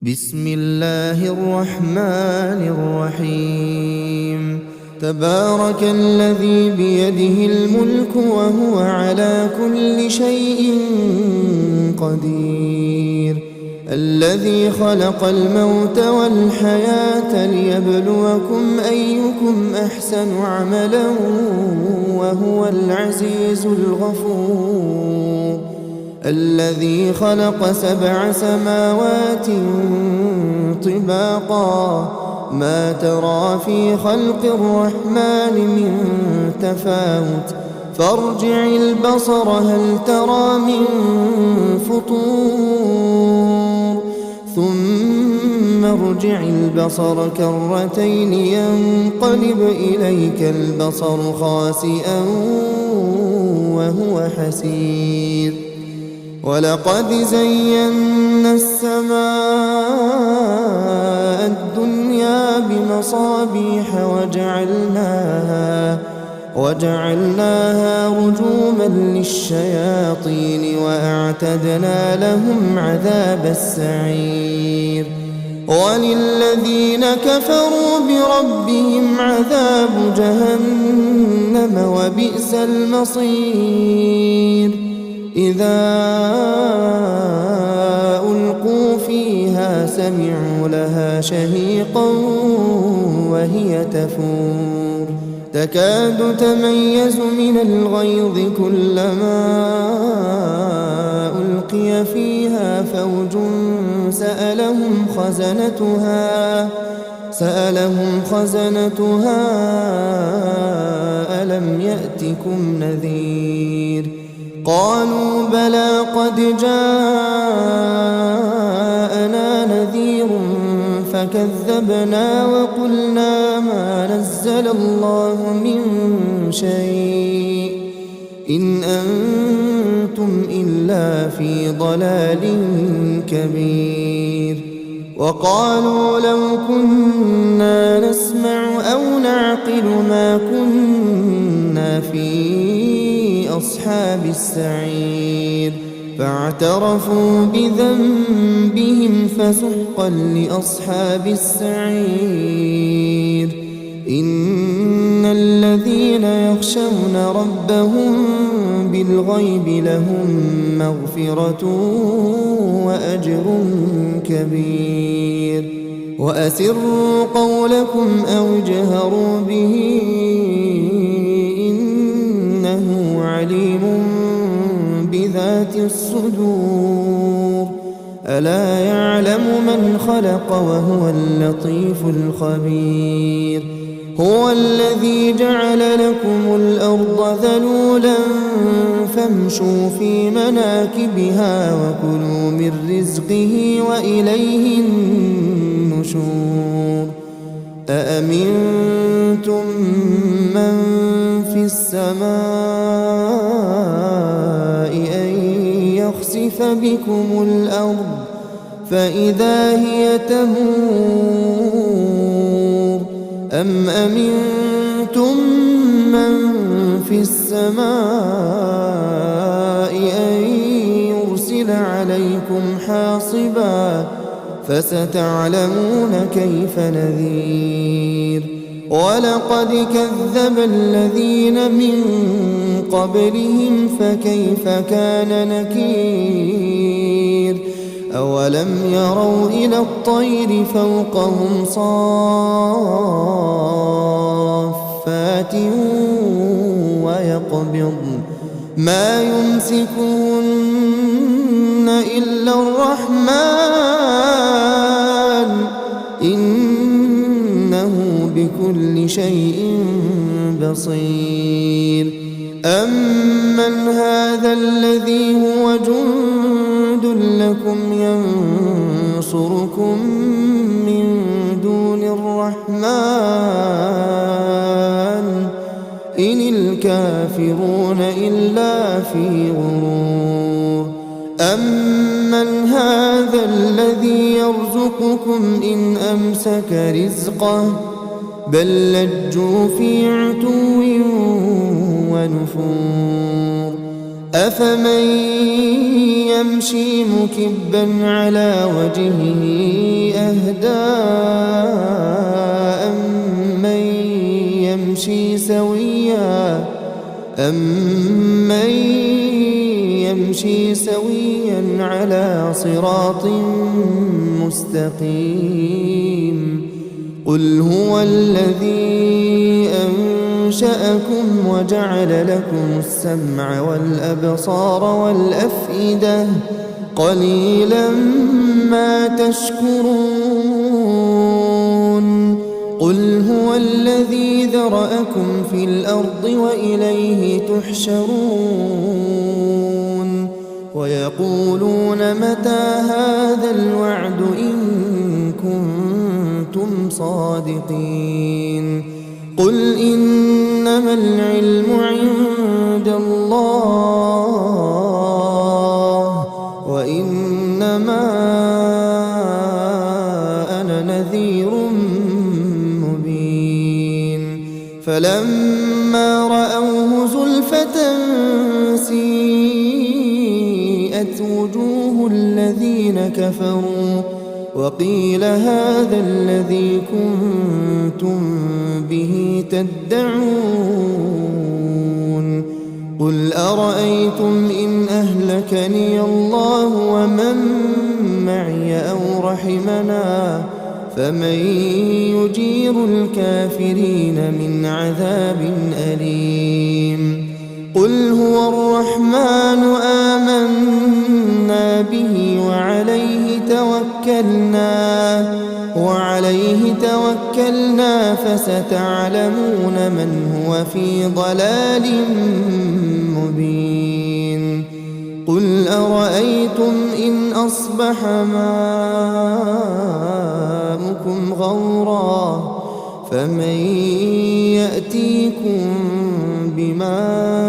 بسم الله الرحمن الرحيم. تبارك الذي بيده الملك وهو على كل شيء قدير، الذي خلق الموت والحياة ليبلوكم أيكم أحسن عملا وهو العزيز الغفور، الذي خلق 7 سماوات طباقا ما ترى في خلق الرحمن من تفاوت فارجع البصر هل ترى من فطور ثم ارجع البصر كرتين ينقلب إليك البصر خاسئا وهو حسير. ولقد زينا السماء الدنيا بمصابيح وجعلناها رجوما للشياطين وأعتدنا لهم عذاب السعير. وللذين كفروا بربهم عذاب جهنم وبئس المصير. إذا ألقوا فيها سمعوا لها شهيقا وهي تفور تكاد تميز من الغيظ كلما ألقي فيها فوج سألهم خزنتها ألم يأتكم نذير؟ قالوا بلى قد جاءنا نذير فكذبنا وقلنا ما نزل الله من شيء إن أنتم إلا في ضلال كبير. وقالوا لو كنا نسمع أو نعقل ما كنا في أصحاب السعير فاعترفوا بذنبهم فسحقا لأصحاب السعير. إن الذين يخشون ربهم بالغيب لهم مغفرة وأجر كبير. وأسروا قولكم أو اجهروا به إنه عليم بذات الصدور. ألا يعلم من خلق وهو اللطيف الخبير. هو الذي جعل لكم الأرض ذلولا فامشوا في مناكبها وكلوا من رزقه وإليه النشور. أأمنتم من في السماء أن يخسف بكم الأرض فإذا هي تمور أم أمنتم من في السماء أن يرسل عليكم حاصبا فستعلمون كيف نذير. ولقد كذب الذين من قبلهم فكيف كان نكير. أولم يروا إلى الطير فوقهم صافات ويقبضن ما يمسكهن إلا الرحمن إنه بكل شيء بصير. أمن هذا الذي هو جند لكم ينصركم من دون الرحمن إن الكافرون إلا في غرور. أمن هذا الذي يرزقكم إن أمسك رزقه بل لجوا في عتو ونفور. أفمن يمشي مكبا على وجهه أهدى أمن يمشي سويا على صراط مستقيم قل هو الذي أنشأكم وجعل لكم السمع والأبصار والأفئدة قليلا ما تشكرون قل هو الذي ذرأكم في الأرض وإليه تحشرون ويقولون متى هذا الوعد إن كنتم صادقين قل إنما العلم عند الله وإنما أنا نذير مبين فلما رأوه زلفة سيئت وجوه الذين كفروا وقيل هذا الذي كنتم به تدعون قل أرأيتم إن أهلكني الله ومن معي أو رحمنا فمن يجير الكافرين من عذاب أليم قل هو الرحمن آمنا به وعليه توكلنا فستعلمون من هو في ضلال مبين قل أرأيتم إن أصبح ماؤكم غورا فمن يأتيكم بماء